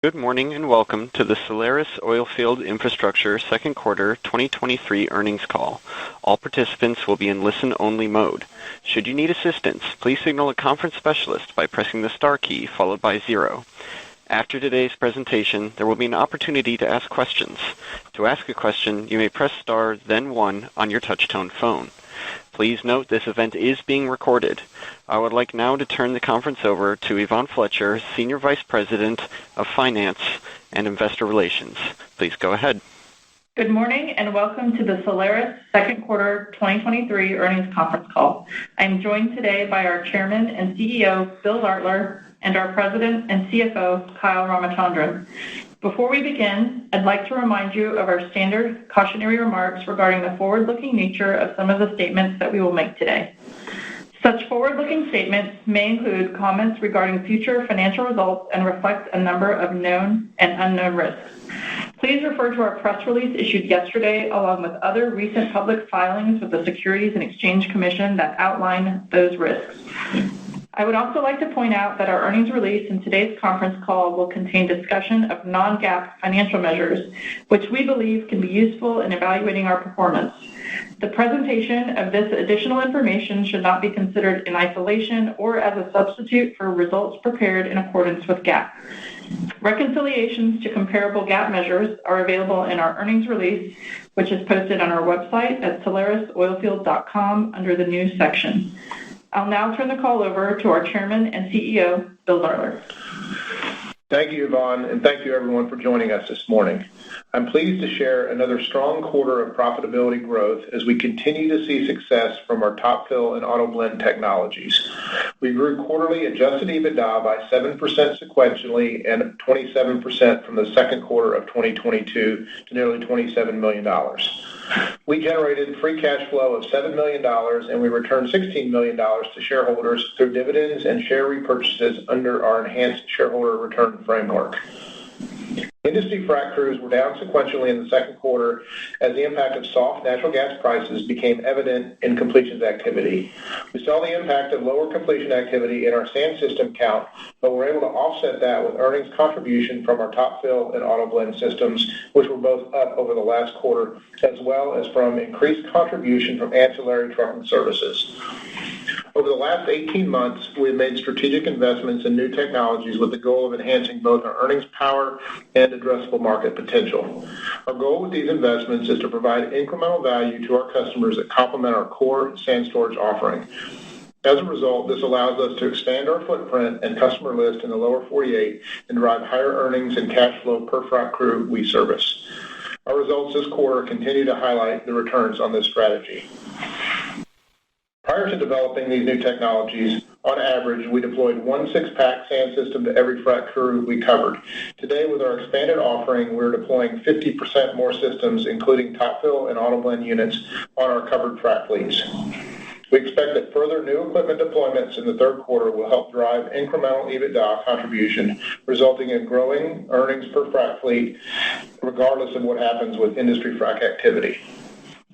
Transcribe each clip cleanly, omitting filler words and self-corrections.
Good morning and welcome to the Solaris Oilfield Infrastructure Second Quarter 2023 Earnings Call. All participants will be in listen-only mode. Should you need assistance, please signal a conference specialist by pressing the star key followed by 0. After today's presentation, there will be an opportunity to ask questions. To ask a question, you may press star, then 1 on your touch-tone phone. Please note this event is being recorded. I would like now to turn the conference over to Yvonne Fletcher, Senior Vice President of Finance and Investor Relations. Please go ahead. Good morning and welcome to the Solaris Second Quarter 2023 Earnings Conference Call. I'm joined today by our Chairman and CEO, Bill Zartler, and our President and CFO, Kyle Ramachandran. Before we begin, I'd like to remind you of our standard cautionary remarks regarding the forward-looking nature of some of the statements that we will make today. Such forward-looking statements may include comments regarding future financial results and reflect a number of known and unknown risks. Please refer to our press release issued yesterday along with other recent public filings with the Securities and Exchange Commission that outline those risks. I would also like to point out that our earnings release in today's conference call will contain discussion of non-GAAP financial measures, which we believe can be useful in evaluating our performance. The presentation of this additional information should not be considered in isolation or as a substitute for results prepared in accordance with GAAP. Reconciliations to comparable GAAP measures are available in our earnings release, which is posted on our website at solarisoilfield.com under the News section. I'll now turn the call over to our Chairman and CEO, Bill Zartler. Thank you, Yvonne, and thank you everyone for joining us this morning. I'm pleased to share another strong quarter of profitability growth as we continue to see success from our top fill and auto blend technologies. We grew quarterly adjusted EBITDA by 7% sequentially and 27% from the second quarter of 2022 to nearly $27 million. We generated free cash flow of $7 million and we returned $16 million to shareholders through dividends and share repurchases under our enhanced shareholder return framework. Industry frac crews were down sequentially in the second quarter as the impact of soft natural gas prices became evident in completions activity. We saw the impact of lower completion activity in our sand system count, but were able to offset that with earnings contribution from our top fill and auto blend systems, which were both up over the last quarter, as well as from increased contribution from ancillary trucking services. Over the last 18 months, we have made strategic investments in new technologies with the goal of enhancing both our earnings power and addressable market potential. Our goal with these investments is to provide incremental value to our customers that complement our core sand storage offering. As a result, this allows us to expand our footprint and customer list in the lower 48 and drive higher earnings and cash flow per frac crew we service. Our results this quarter continue to highlight the returns on this strategy. Prior to developing these new technologies, on average, we deployed one 6-pack sand system to every frac crew we covered. Today, with our expanded offering, we're deploying 50% more systems, including top fill and auto blend units, on our covered frac fleets. We expect that further new equipment deployments in the third quarter will help drive incremental EBITDA contribution, resulting in growing earnings per frac fleet, regardless of what happens with industry frac activity.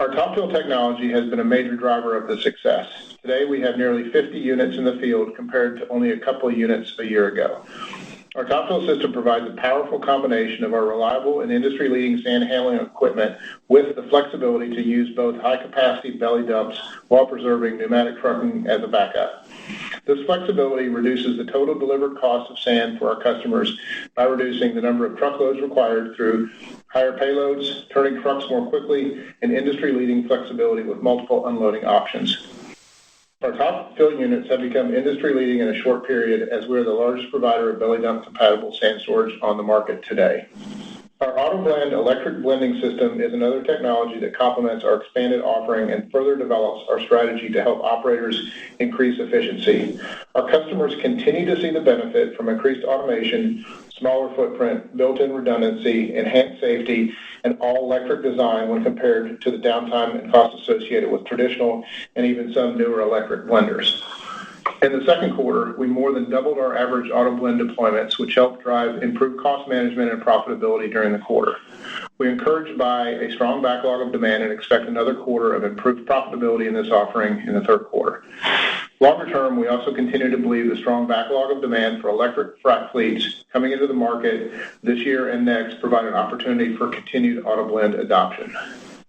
Our top fill technology has been a major driver of the success. Today, we have nearly 50 units in the field compared to only a couple of units a year ago. Our top fill system provides a powerful combination of our reliable and industry-leading sand handling equipment with the flexibility to use both high-capacity belly dumps while preserving pneumatic trucking as a backup. This flexibility reduces the total delivered cost of sand for our customers by reducing the number of truckloads required through higher payloads, turning trucks more quickly, and industry-leading flexibility with multiple unloading options. Our top fill units have become industry-leading in a short period as we are the largest provider of belly dump compatible sand storage on the market today. Our auto blend electric blending system is another technology that complements our expanded offering and further develops our strategy to help operators increase efficiency. Our customers continue to see the benefit from increased automation, smaller footprint, built-in redundancy, enhanced safety, and all-electric design when compared to the downtime and cost associated with traditional and even some newer electric blenders. In the second quarter, we more than doubled our average auto blend deployments, which helped drive improved cost management and profitability during the quarter. We're encouraged by a strong backlog of demand and expect another quarter of improved profitability in this offering in the third quarter. Longer term, we also continue to believe the strong backlog of demand for electric frac fleets coming into the market this year and next provide an opportunity for continued AutoBlend adoption.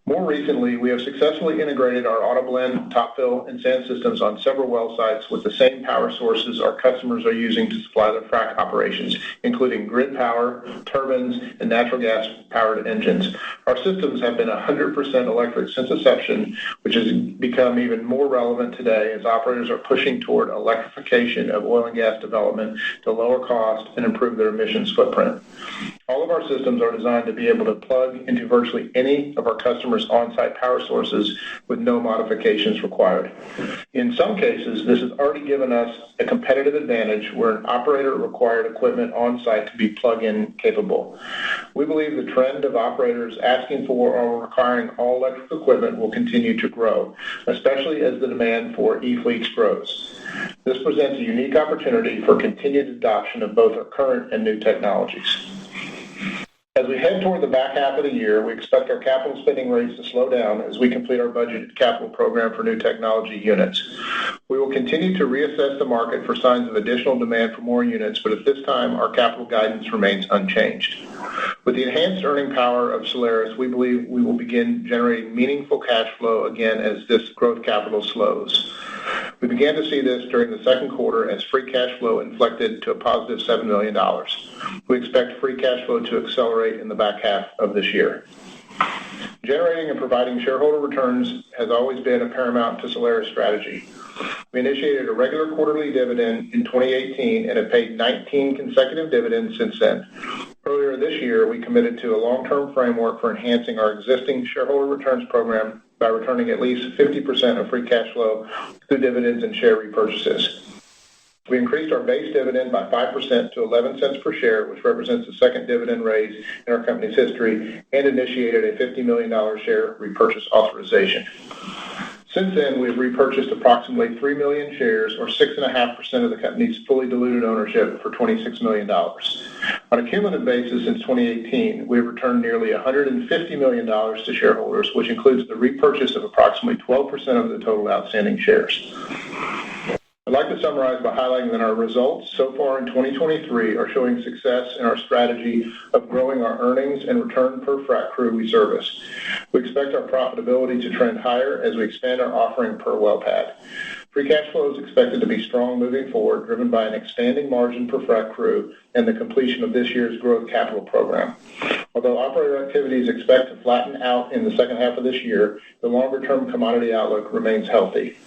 More recently, we have successfully integrated our AutoBlend, Top Fill, and sand systems on several well sites with the same power sources our customers are using to supply their frac operations, including grid power, turbines, and natural gas-powered engines. Our systems have been 100% electric since inception, which has become even more relevant today as operators are pushing toward electrification of oil and gas development to lower cost and improve their emissions footprint. All of our systems are designed to be able to plug into virtually any of our customers' on-site power sources with no modifications required. In some cases, this has already given us a competitive advantage where an operator required equipment on-site to be plug-in capable. We believe the trend of operators asking for or requiring all-electric equipment will continue to grow, especially as the demand for e-fleets grows. This presents a unique opportunity for continued adoption of both our current and new technologies. As we head toward the back half of the year, we expect our capital spending rates to slow down as we complete our budgeted capital program for new technology units. We will continue to reassess the market for signs of additional demand for more units, but at this time, our capital guidance remains unchanged. With the enhanced earning power of Solaris, we believe we will begin generating meaningful cash flow again as this growth capital slows. We began to see this during the second quarter as free cash flow inflected to a positive $7 million. We expect free cash flow to accelerate in the back half of this year. Generating and providing shareholder returns has always been a paramount to Solaris' strategy. We initiated a regular quarterly dividend in 2018 and have paid 19 consecutive dividends since then. Earlier this year, we committed to a long-term framework for enhancing our existing shareholder returns program by returning at least 50% of free cash flow through dividends and share repurchases. We increased our base dividend by 5% to 11 cents per share, which represents the second dividend raise in our company's history, and initiated a $50 million share repurchase authorization. Since then, we've repurchased approximately 3 million shares, or 6.5% of the company's fully diluted ownership, for $26 million. On a cumulative basis since 2018, we have returned nearly $150 million to shareholders, which includes the repurchase of approximately 12% of the total outstanding shares. I'd like to summarize by highlighting that our results so far in 2023 are showing success in our strategy of growing our earnings and return per frac crew we service. We expect our profitability to trend higher as we expand our offering per well pad. Free cash flow is expected to be strong moving forward, driven by an expanding margin per frac crew and the completion of this year's growth capital program. Although operator activity is expected to flatten out in the second half of this year, the longer-term commodity outlook remains healthy.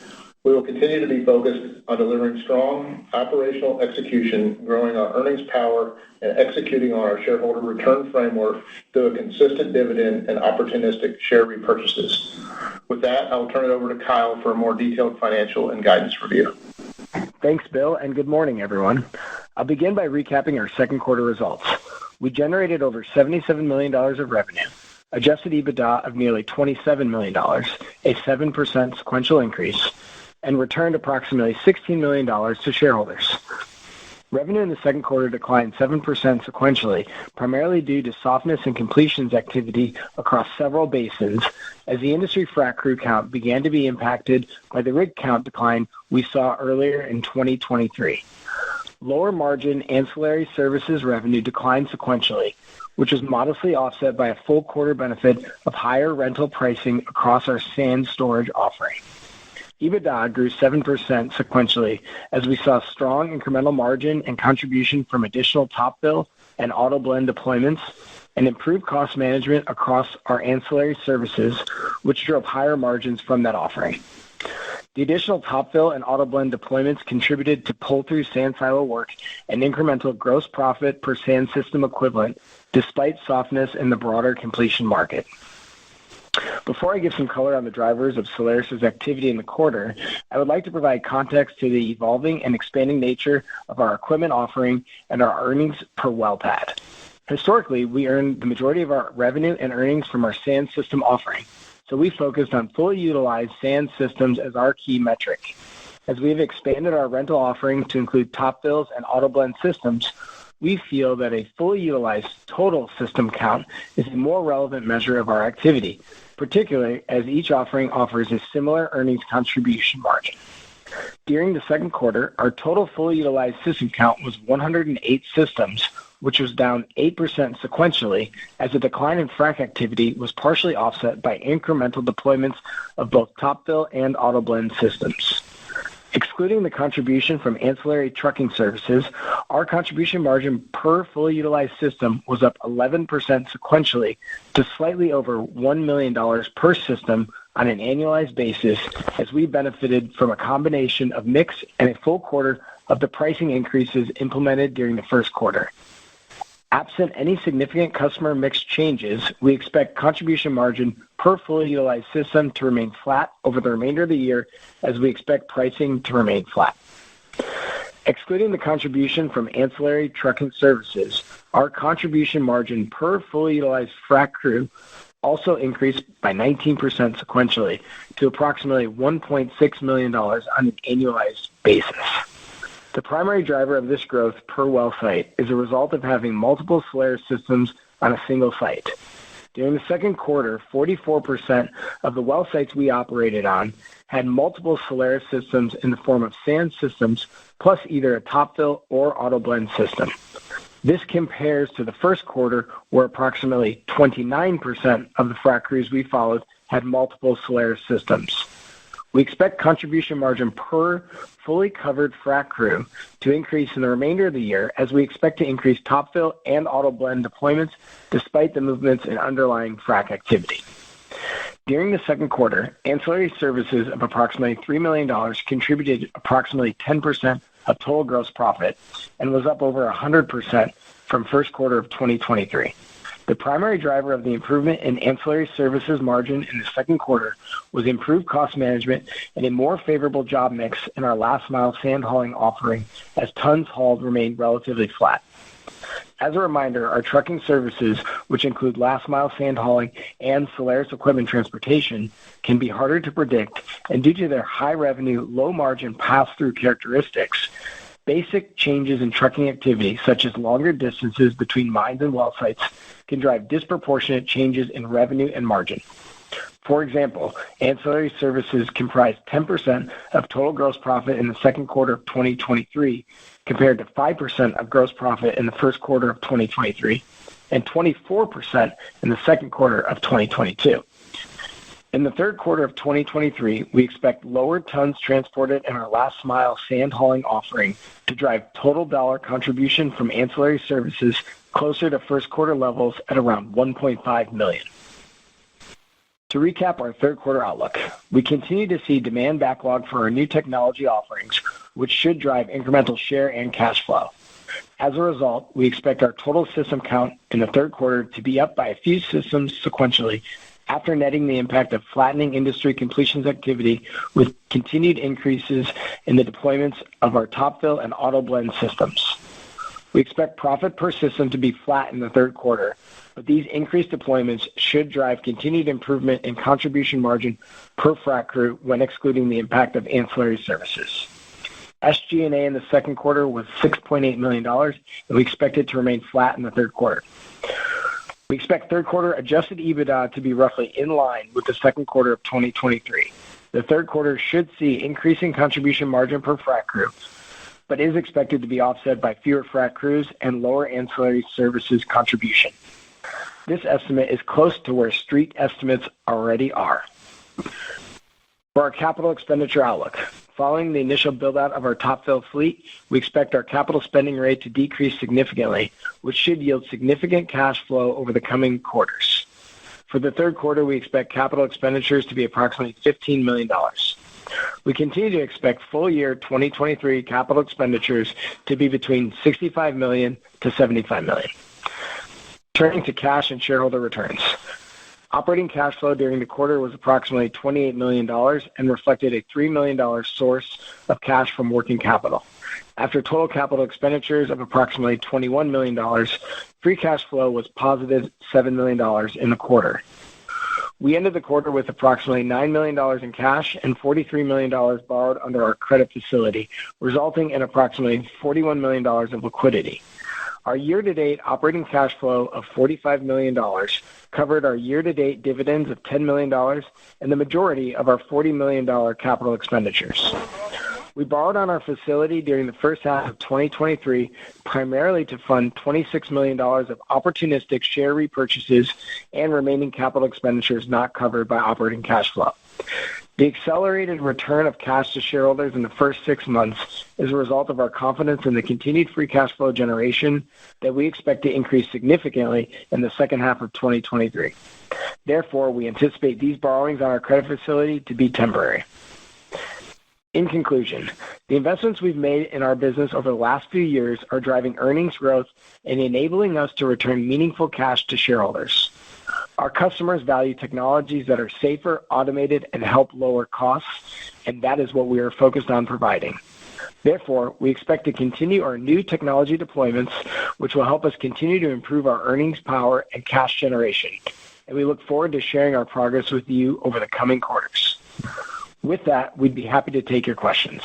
We will continue to be focused on delivering strong operational execution, growing our earnings power, and executing on our shareholder return framework through a consistent dividend and opportunistic share repurchases. With that, I will turn it over to Kyle for a more detailed financial and guidance review. Thanks, Bill, and good morning, everyone. I'll begin by recapping our second quarter results. We generated over $77 million of revenue, adjusted EBITDA of nearly $27 million, a 7% sequential increase, and returned approximately $16 million to shareholders. Revenue in the second quarter declined 7% sequentially, primarily due to softness in completions activity across several basins, as the industry frac crew count began to be impacted by the rig count decline we saw earlier in 2023. Lower margin ancillary services revenue declined sequentially, which was modestly offset by a full quarter benefit of higher rental pricing across our sand storage offering. EBITDA grew 7% sequentially as we saw strong incremental margin and contribution from additional Top Fill and AutoBlend deployments and improved cost management across our ancillary services, which drove higher margins from that offering. The additional Top Fill and AutoBlend deployments contributed to pull-through sand silo work and incremental gross profit per sand system equivalent, despite softness in the broader completion market. Before I give some color on the drivers of Solaris' activity in the quarter, I would like to provide context to the evolving and expanding nature of our equipment offering and our earnings per well pad. Historically, we earned the majority of our revenue and earnings from our sand system offering, so we focused on fully utilized sand systems as our key metric. As we have expanded our rental offering to include Top Fills and AutoBlend systems, we feel that a fully utilized total system count is a more relevant measure of our activity, particularly as each offering offers a similar earnings contribution margin. During the second quarter, our total fully utilized system count was 108 systems, which was down 8% sequentially, as a decline in frac activity was partially offset by incremental deployments of both Top Fill and AutoBlend systems. Excluding the contribution from ancillary trucking services, our contribution margin per fully utilized system was up 11% sequentially to slightly over $1 million per system on an annualized basis, as we benefited from a combination of mix and a full quarter of the pricing increases implemented during the first quarter. Absent any significant customer mix changes, we expect contribution margin per fully utilized system to remain flat over the remainder of the year, as we expect pricing to remain flat. Excluding the contribution from ancillary trucking services, our contribution margin per fully utilized frac crew also increased by 19% sequentially to approximately $1.6 million on an annualized basis. The primary driver of this growth per well site is a result of having multiple Solaris systems on a single site. During the second quarter, 44% of the well sites we operated on had multiple Solaris systems in the form of sand systems, plus either a Top Fill or AutoBlend system. This compares to the first quarter, where approximately 29% of the frac crews we followed had multiple Solaris systems. We expect contribution margin per fully covered frac crew to increase in the remainder of the year, as we expect to increase Top Fill and AutoBlend deployments despite the movements in underlying frac activity. During the second quarter, ancillary services of approximately $3 million contributed approximately 10% of total gross profit and was up over 100% from first quarter of 2023. The primary driver of the improvement in ancillary services margin in the second quarter was improved cost management and a more favorable job mix in our last mile sand hauling offering, as tons hauled remained relatively flat. As a reminder, our trucking services, which include last mile sand hauling and Solaris equipment transportation, can be harder to predict, and due to their high revenue, low margin pass-through characteristics, basic changes in trucking activity, such as longer distances between mines and well sites, can drive disproportionate changes in revenue and margin. For example, ancillary services comprised 10% of total gross profit in the second quarter of 2023, compared to 5% of gross profit in the first quarter of 2023, and 24% in the second quarter of 2022. In the third quarter of 2023, we expect lower tons transported in our last mile sand hauling offering to drive total dollar contribution from ancillary services closer to first quarter levels at around $1.5 million. To recap our third quarter outlook, we continue to see demand backlog for our new technology offerings, which should drive incremental share and cash flow. As a result, we expect our total system count in the third quarter to be up by a few systems sequentially, after netting the impact of flattening industry completions activity with continued increases in the deployments of our Top Fill and AutoBlend systems. We expect profit per system to be flat in the third quarter, but these increased deployments should drive continued improvement in contribution margin per frac crew when excluding the impact of ancillary services. SG&A in the second quarter was $6.8 million, and we expect it to remain flat in the third quarter. We expect third quarter adjusted EBITDA to be roughly in line with the second quarter of 2023. The third quarter should see increasing contribution margin per frac crew, but is expected to be offset by fewer frac crews and lower ancillary services contribution. This estimate is close to where street estimates already are. For our capital expenditure outlook, following the initial build-out of our Top Fill fleet, we expect our capital spending rate to decrease significantly, which should yield significant cash flow over the coming quarters. For the third quarter, we expect capital expenditures to be approximately $15 million. We continue to expect full year 2023 capital expenditures to be between $65 million to $75 million. Turning to cash and shareholder returns. Operating cash flow during the quarter was approximately $28 million and reflected a $3 million source of cash from working capital. After total capital expenditures of approximately $21 million, free cash flow was positive $7 million in the quarter. We ended the quarter with approximately $9 million in cash and $43 million borrowed under our credit facility, resulting in approximately $41 million of liquidity. Our year-to-date operating cash flow of $45 million covered our year-to-date dividends of $10 million and the majority of our $40 million capital expenditures. We borrowed on our facility during the first half of 2023 primarily to fund $26 million of opportunistic share repurchases and remaining capital expenditures not covered by operating cash flow. The accelerated return of cash to shareholders in the first 6 months is a result of our confidence in the continued free cash flow generation that we expect to increase significantly in the second half of 2023. Therefore, we anticipate these borrowings on our credit facility to be temporary. In conclusion, the investments we've made in our business over the last few years are driving earnings growth and enabling us to return meaningful cash to shareholders. Our customers value technologies that are safer, automated, and help lower costs, and that is what we are focused on providing. Therefore, we expect to continue our new technology deployments, which will help us continue to improve our earnings power and cash generation. And we look forward to sharing our progress with you over the coming quarters. With that, we'd be happy to take your questions.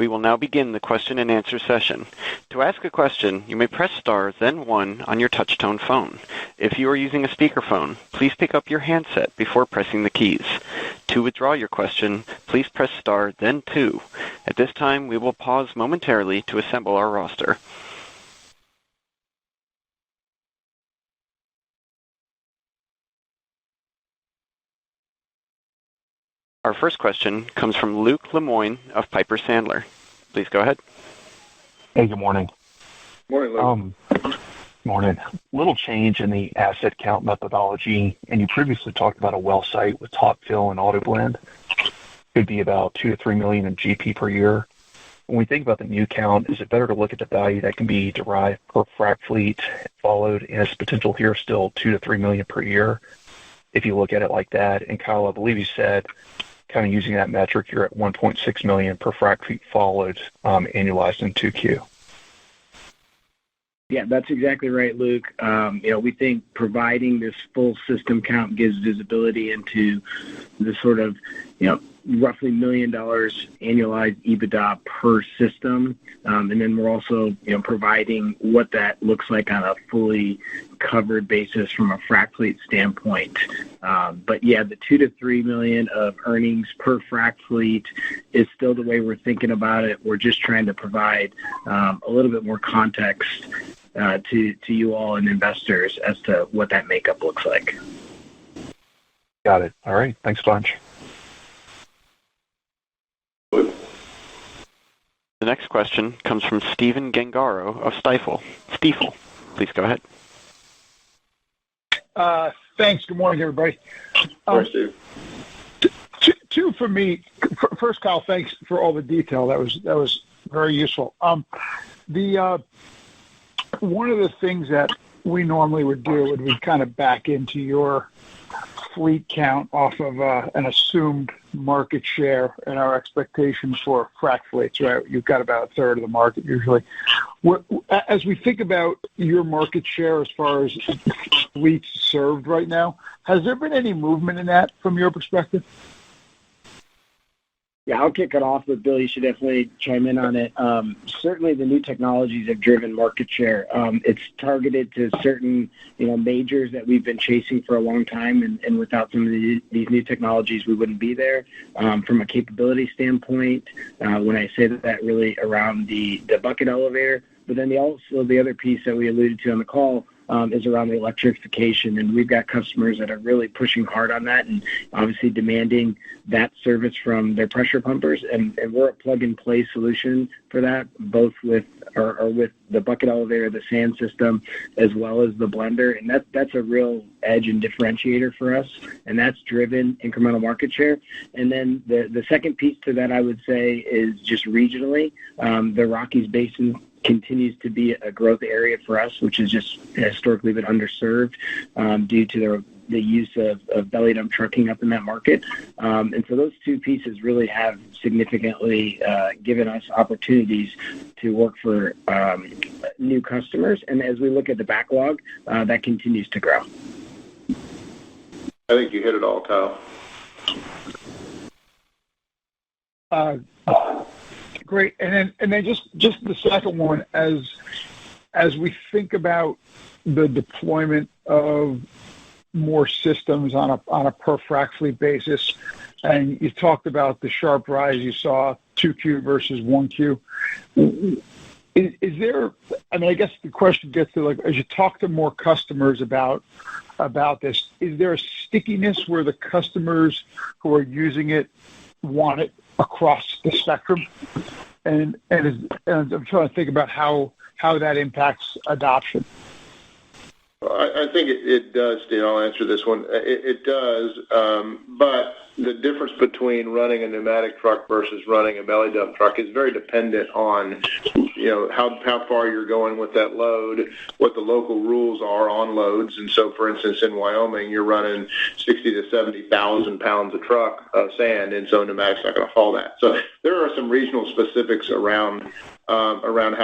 We will now begin the question and answer session. To ask a question, you may press star, then 1 on your touch-tone phone. If you are using a speakerphone, please pick up your handset before pressing the keys. To withdraw your question, please press star, then 2. At this time, we will pause momentarily to assemble our roster. Our first question comes from Luke Lemoine of Piper Sandler. Please go ahead. Hey, good morning. Morning, Luke. Morning. Little change in the asset count methodology, and you previously talked about a well site with top fill and auto blend. Could be about 2 to 3 million in GP per year. When we think about the new count, is it better to look at the value that can be derived per frac fleet followed, and is potential here still 2 to 3 million per year? If you look at it like that, and Kyle, I believe you said, kind of using that metric, you're at 1.6 million per frac feet followed, annualized in 2Q. Yeah, that's exactly right, Luke. We think providing this full system count gives visibility into the sort of, roughly $1 million annualized EBITDA per system. And then we're also, providing what that looks like on a fully covered basis from a frac fleet standpoint. But yeah, the 2 to 3 million of earnings per frac fleet is still the way we're thinking about it. We're just trying to provide a little bit more context to you all and investors as to what that makeup looks like. Got it. All right. Thanks a bunch. The next question comes from Stephen Gengaro of Stifel. Please go ahead. Thanks. Good morning, everybody. Morning, Steve. Two for me. First, Kyle, thanks for all the detail. That was very useful. One of the things that we normally would do would be kind of back into your fleet count off of an assumed market share and our expectations for frac fleets, right? You've got about a third of the market usually. As we think about your market share as far as fleets served right now, has there been any movement in that from your perspective? Yeah, I'll kick it off, but Bill, you should definitely chime in on it. Certainly the new technologies have driven market share. It's targeted to certain, majors that we've been chasing for a long time, and without some of these new technologies, we wouldn't be there. From a capability standpoint, when I say that really around the bucket elevator, but then also the other piece that we alluded to on the call is around the electrification, and we've got customers that are really pushing hard on that and obviously demanding that service from their pressure pumpers, and we're a plug-and-play solution for that, both with the bucket elevator, the sand system, as well as the blender, and that's a real edge and differentiator for us, and that's driven incremental market share. And then the second piece to that, I would say, is just regionally, the Rockies Basin continues to be a growth area for us, which has just historically been underserved due to the use of belly dump trucking up in that market. And so those two pieces really have significantly given us opportunities to work for new customers. And as we look at the backlog, that continues to grow. I think you hit it all, Kyle. Great. And then just the second one, as we think about the deployment of more systems on a per frac fleet basis, and you talked about the sharp rise you saw 2Q versus 1Q. Is there? I mean, I guess the question gets to, like, as you talk to more customers about this, is there a stickiness where the customers who are using it want it across the spectrum? And I'm trying to think about how that impacts adoption. I think it does, Dan. I'll answer this one. It does, but the difference between running a pneumatic truck versus running a belly dump truck is very dependent on, how far you're going with that load, what the local rules are on loads. And so, for instance, in Wyoming, you're running 60 to 70,000 pounds of truck of sand, and so pneumatic's not going to haul that. So there are some regional specifics around how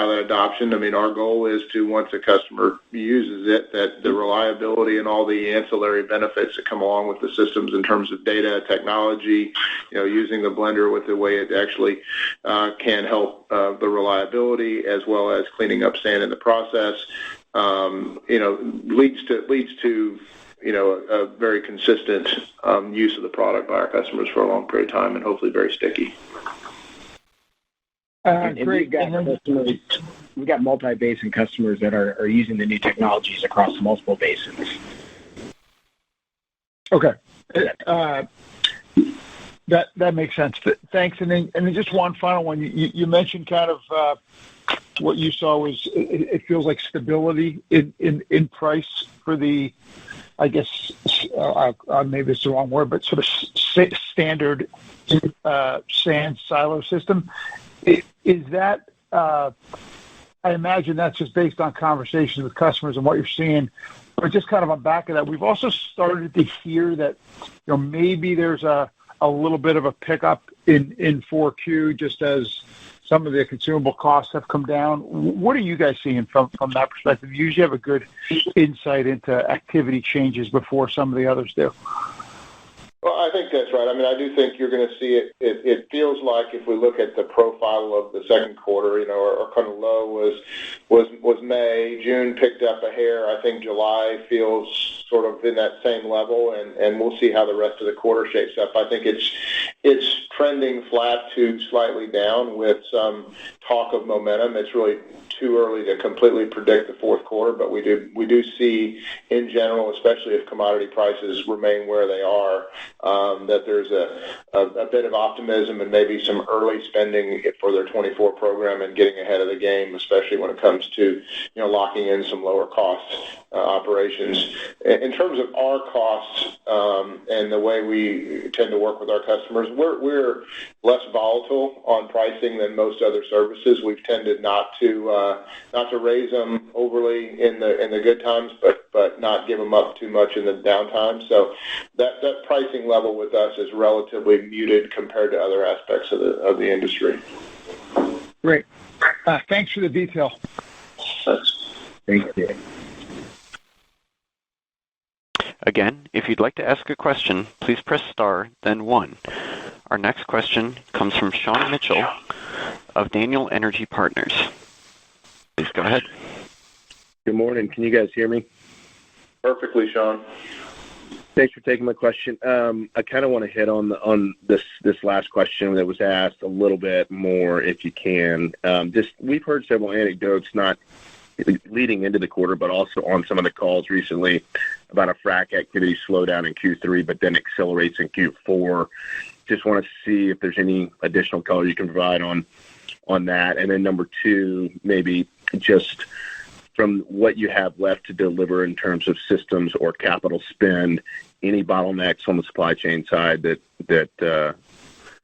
that adoption. I mean, our goal is to, once a customer uses it, that the reliability and all the ancillary benefits that come along with the systems in terms of data, technology, using the blender with the way it actually can help the reliability as well as cleaning up sand in the process, leads to a very consistent use of the product by our customers for a long period of time, and hopefully very sticky. Great. We've got multi-basin customers that are using the new technologies across multiple basins. Okay. That makes sense. Thanks. And then just one final one. You mentioned kind of what you saw was it feels like stability in price for the, I guess, maybe it's the wrong word, but sort of standard sand silo system. Is that, I imagine that's just based on conversations with customers and what you're seeing, but just kind of on back of that, we've also started to hear that, maybe there's a little bit of a pickup in 4Q just as some of the consumable costs have come down. What are you guys seeing from that perspective? You usually have a good insight into activity changes before some of the others do. Well, I think that's right. I mean, I do think you're going to see it. It feels like if we look at the profile of the second quarter, our kind of low was May. June picked up a hair. I think July feels sort of in that same level, and we'll see how the rest of the quarter shapes up. I think it's trending flat to slightly down with some talk of momentum. It's really too early to completely predict the fourth quarter, but we do see in general, especially if commodity prices remain where they are, that there's a bit of optimism and maybe some early spending for their 24 program and getting ahead of the game, especially when it comes to locking in some lower cost operations. In terms of our costs and the way we tend to work with our customers, we're less volatile on pricing than most other services. We've tended not to raise them overly in the good times, but not give them up too much in the downtime. So that pricing level with us is relatively muted compared to other aspects of the industry. Great. Thanks for the detail. Thank you. Again, if you'd like to ask a question, please press star, then 1. Our next question comes from Sean Mitchell of Daniel Energy Partners. Please go ahead. Good morning. Can you guys hear me? Perfectly, Sean. Thanks for taking my question. I kind of want to hit on this last question that was asked a little bit more, if you can. We've heard several anecdotes, not leading into the quarter, but also on some of the calls recently about a frac activity slowdown in Q3, but then accelerates in Q4. Just want to see if there's any additional color you can provide on that. And then number two, maybe just from what you have left to deliver in terms of systems or capital spend, any bottlenecks on the supply chain side that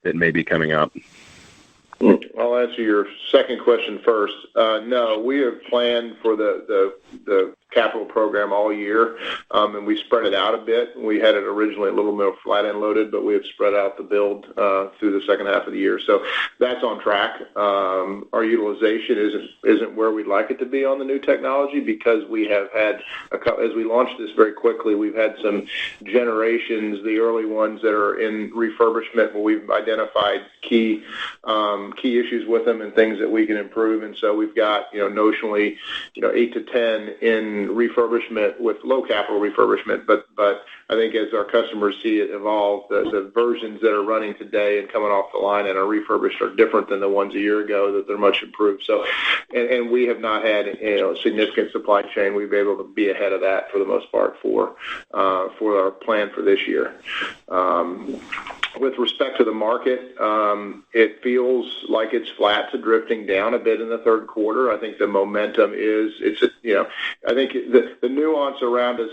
may be coming up? I'll answer your second question first. No, we have planned for the capital program all year, and we spread it out a bit. We had it originally a little more flat end loaded, but we have spread out the build through the second half of the year. So that's on track. Our utilization isn't where we'd like it to be on the new technology because we have had, as we launched this very quickly, we've had some generations, the early ones that are in refurbishment, where we've identified key issues with them and things that we can improve. And so we've got, notionally, 8 to 10 in in refurbishment with low capital refurbishment, but I think as our customers see it evolve, the versions that are running today and coming off the line and are refurbished are different than the ones a year ago, that they're much improved. So, and we have not had significant supply chain. We've been able to be ahead of that for the most part for our plan for this year. With respect to the market, it feels like it's flat to drifting down a bit in the third quarter. I think the momentum I think the nuance around as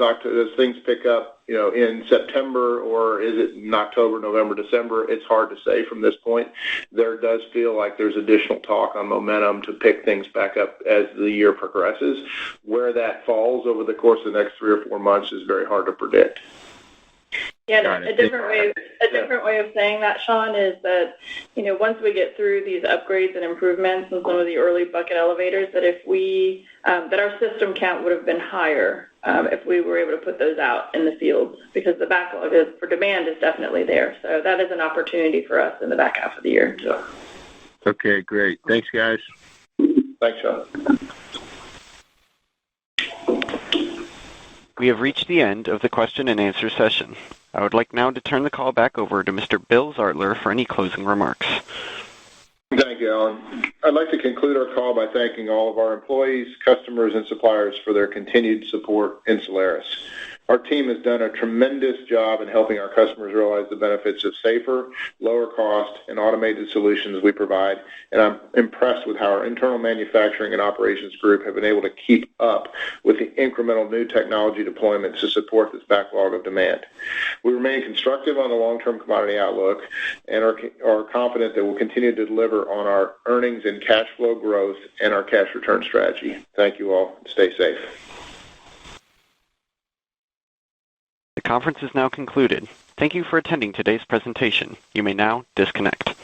things pick up, in September, or is it in October, November, December, it's hard to say from this point. There does feel like there's additional talk on momentum to pick things back up as the year progresses. Where that falls over the course of the next 3 or 4 months is very hard to predict. Yeah, a different way of saying that, Sean, is that, once we get through these upgrades and improvements and some of the early bucket elevators, that that our system count would have been higher if we were able to put those out in the field, because the backlog for demand is definitely there. So that is an opportunity for us in the back half of the year. So. Okay, great. Thanks, guys. Thanks, Sean. We have reached the end of the question and answer session. I would like now to turn the call back over to Mr. Bill Zartler for any closing remarks. Thank you, Alan. I'd like to conclude our call by thanking all of our employees, customers, and suppliers for their continued support in Solaris. Our team has done a tremendous job in helping our customers realize the benefits of safer, lower cost, and automated solutions we provide, and I'm impressed with how our internal manufacturing and operations group have been able to keep up with the incremental new technology deployments to support this backlog of demand. We remain constructive on the long-term commodity outlook and are confident that we'll continue to deliver on our earnings and cash flow growth and our cash return strategy. Thank you all. Stay safe. The conference is now concluded. Thank you for attending today's presentation. You may now disconnect.